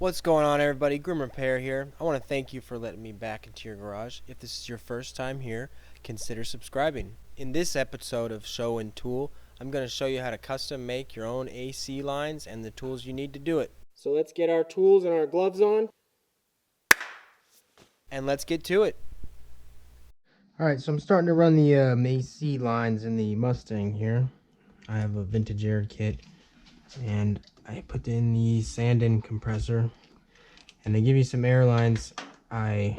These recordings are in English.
What's going on, everybody? Grim Repair here. I want to thank you for letting me back into your garage. If this is your first time here, consider subscribing. In this episode of Show and Tool, I'm going to show you how to custom make your own AC lines and the tools you need to do it. So let's get our tools and our gloves on, and let's get to it. Alright, so I'm starting to run the AC lines in the Mustang here. I have a vintage air kit, and I put in the sand-in compressor, and they give you some air lines. I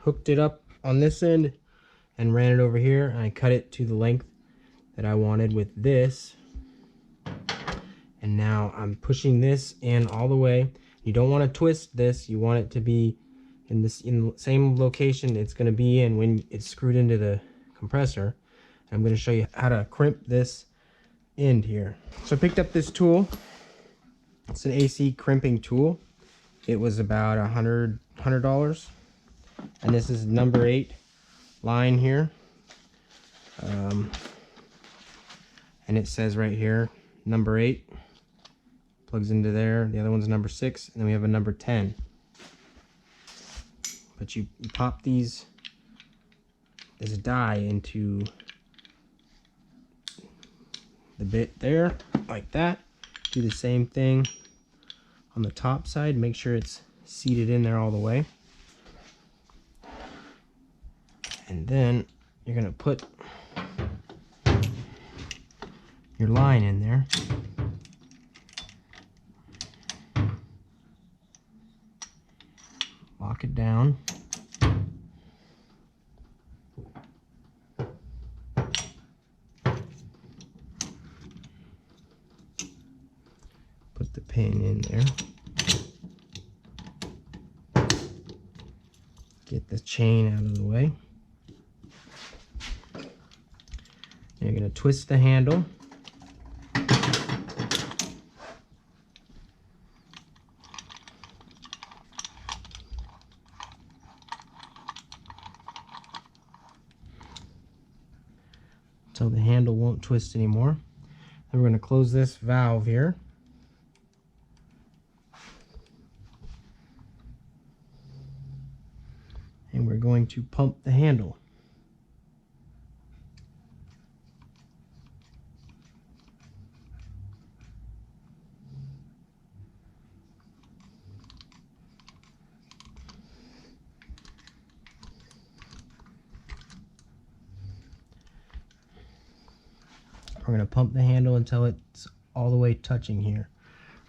hooked it up on this end and ran it over here, and I cut it to the length that I wanted with this. And now I'm pushing this in all the way. You don't want to twist this. You want it to be in the same location it's going to be in when it's screwed into the compressor. I'm going to show you how to crimp this end here. So I picked up this tool. It's an AC crimping tool. It was about $100, and this is number 8 line here. And it says right here number 8 plugs into there. The other one's number 6, and then we have a number 10. But you pop this die into the bit there, like that. Do the same thing on the top side. Make sure it's seated in there all the way. And then you're going to put your line in there. Lock it down. Put the pin in there. Get the chain out of the way. You're going to twist the handle. So the handle won't twist anymore. Then we're going to close this valve here. And we're going to pump the handle. We're going to pump the handle until it's all the way touching here,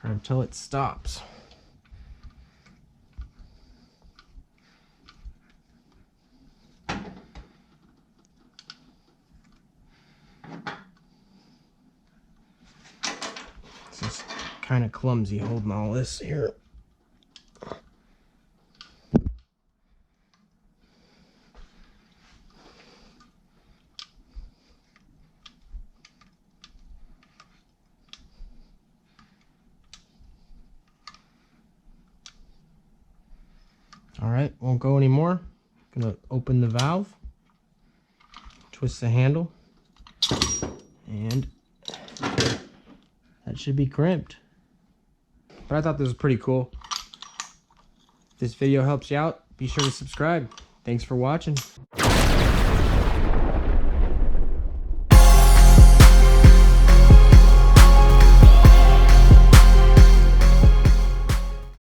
or until it stops. It's just kind of clumsy holding all this here. Alright, won't go anymore. Gonna open the valve, twist the handle, and that should be crimped. But I thought this was pretty cool. If this video helps you out, be sure to subscribe. Thanks for watching.